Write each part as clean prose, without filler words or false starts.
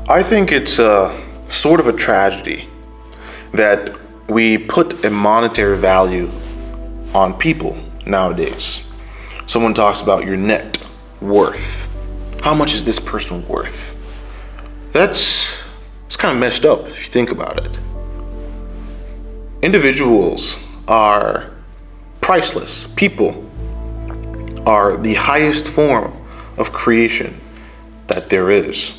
I think it's a sort of a tragedy that we put a monetary value on people nowadays. Someone talks about your net worth. How much is this person worth? It's kind of messed up if you think about it. Individuals are priceless. People are the highest form of creation that there is.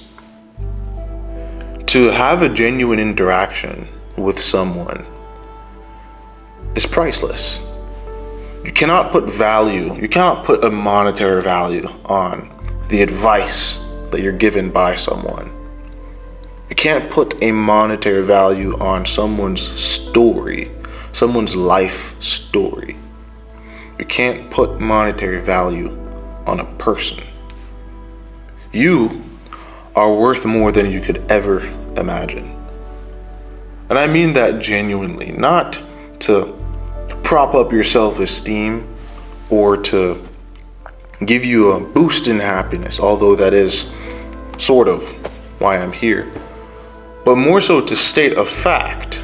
To have a genuine interaction with someone is priceless. You cannot put a monetary value on the advice that you're given by someone. You can't put a monetary value on someone's story, someone's life story. You can't put monetary value on a person. You are worth more than you could ever imagine. And I mean that genuinely, not to prop up your self-esteem or to give you a boost in happiness, although that is sort of why I'm here, but more so to state a fact.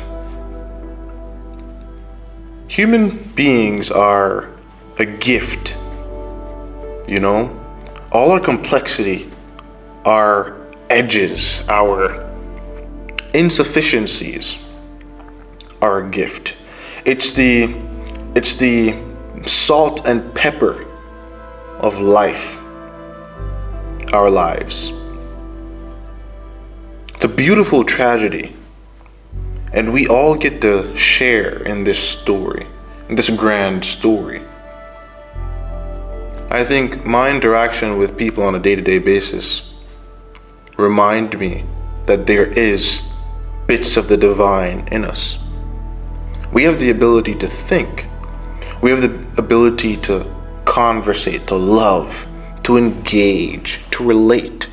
Human beings are a gift, all our complexity, our edges, our insufficiencies are a gift. It's the salt and pepper of life, our lives. It's a beautiful tragedy, and we all get to share in this story, in this grand story. I think my interaction with people on a day-to-day basis remind me that there is bits of the divine in us. We have the ability to think. We have the ability to conversate, to love, to engage, to relate,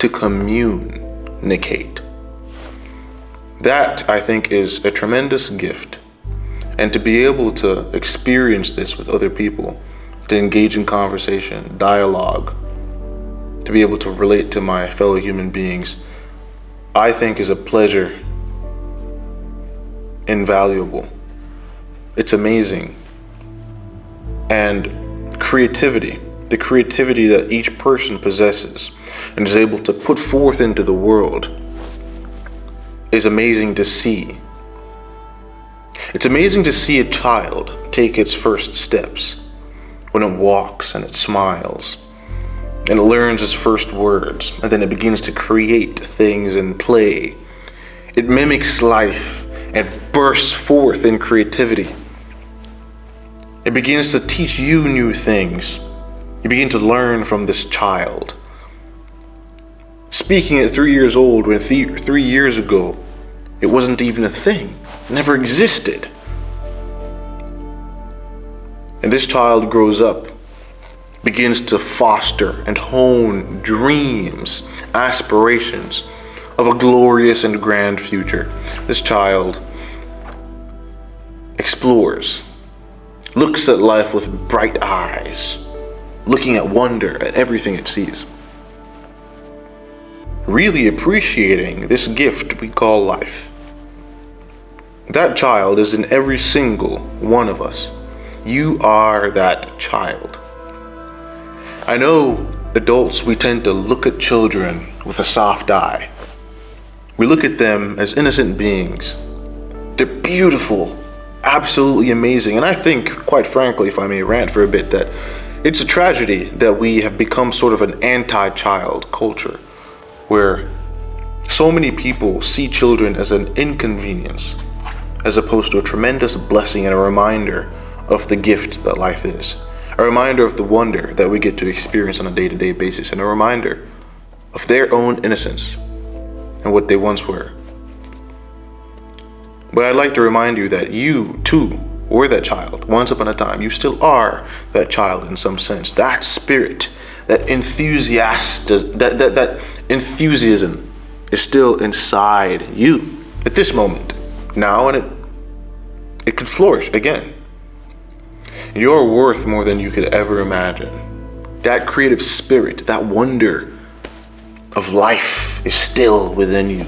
to communicate. That, I think, is a tremendous gift. And to be able to experience this with other people, to engage in conversation, dialogue, to be able to relate to my fellow human beings, I think is a pleasure invaluable. It's amazing. And creativity, the creativity that each person possesses and is able to put forth into the world, is amazing to see. It's amazing to see a child take its first steps, when it walks and it smiles and it learns its first words, and then it begins to create things and play. It mimics life and bursts forth in creativity. It begins to teach you new things. You begin to learn from this child. Speaking at 3 years old, when 3 years ago it wasn't even a thing, it never existed. And this child grows up, begins to foster and hone dreams, aspirations of a glorious and grand future. This child explores, looks at life with bright eyes, looking at wonder at everything it sees, really appreciating this gift we call life. That child is in every single one of us. You are that child. I know adults, we tend to look at children with a soft eye. We look at them as innocent beings. They're beautiful, absolutely amazing. And I think, quite frankly, if I may rant for a bit, that it's a tragedy that we have become sort of an anti-child culture, where so many people see children as an inconvenience, as opposed to a tremendous blessing and a reminder of the gift that life is, a reminder of the wonder that we get to experience on a day-to-day basis, and a reminder of their own innocence and what they once were. But I'd like to remind you that you too were that child once upon a time. You still are that child in some sense. That spirit, that enthusiasm is still inside you at this moment now, and it could flourish again. You're worth more than you could ever imagine. That creative spirit, that wonder, of life is still within you.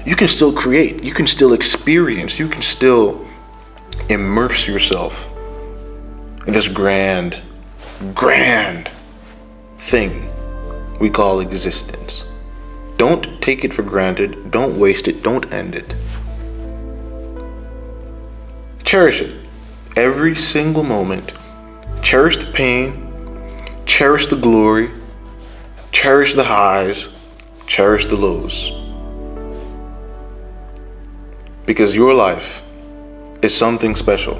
You can still create, you can still experience, you can still immerse yourself in this grand thing we call existence. Don't take it for granted, don't waste it, don't end it. Cherish it. Every single moment. Cherish the pain, cherish the glory, cherish the highs, cherish the lows. Because your life is something special.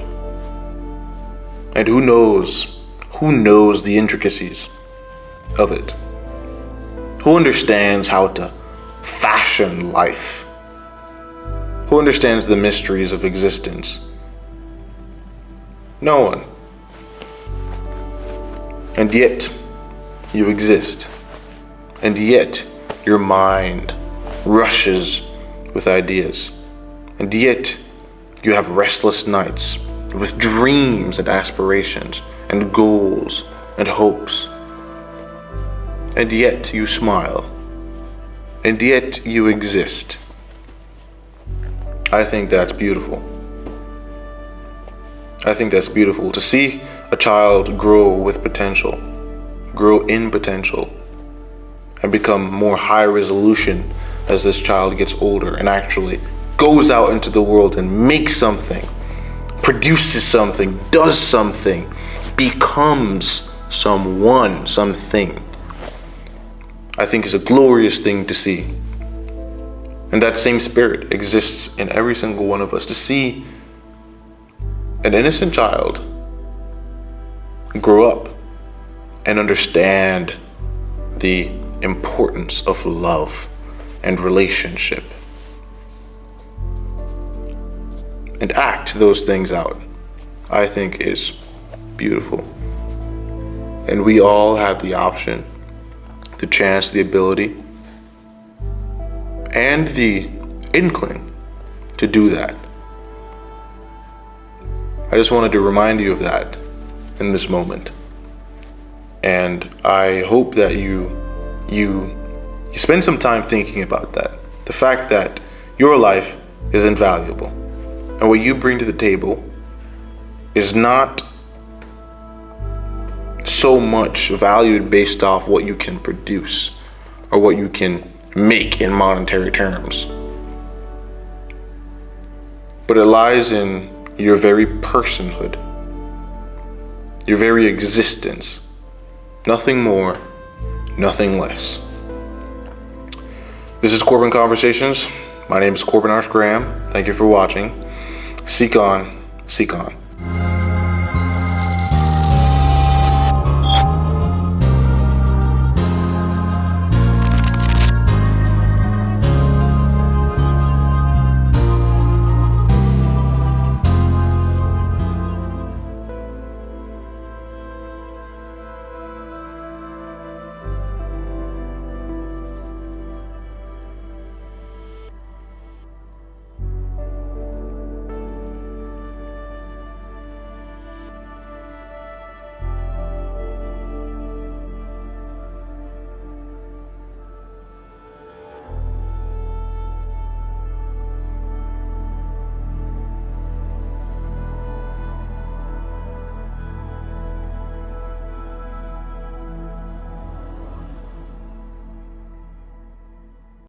And who knows the intricacies of it? Who understands how to fashion life? Who understands the mysteries of existence? No one. And yet, you exist. And yet, your mind rushes with ideas. And yet, you have restless nights with dreams and aspirations and goals and hopes. And yet, you smile. And yet, you exist. I think that's beautiful. I think that's beautiful to see a child grow with potential, grow in potential, and become more high resolution as this child gets older and actually goes out into the world and makes something, produces something, does something, becomes someone, something. I think is a glorious thing to see. And that same spirit exists in every single one of us, to see an innocent child grow up and understand the importance of love and relationship and act those things out, I think is beautiful. And we all have the option, the chance, the ability, and the inkling to do that. I just wanted to remind you of that in this moment. And I hope that you spend some time thinking about that. The fact that your life is invaluable. And what you bring to the table is not so much valued based off what you can produce or what you can make in monetary terms. But it lies in your very personhood, your very existence. Nothing more, nothing less. This is Corbin Conversations. My name is Corbin Arch Graham. Thank you for watching. Seek on, seek on.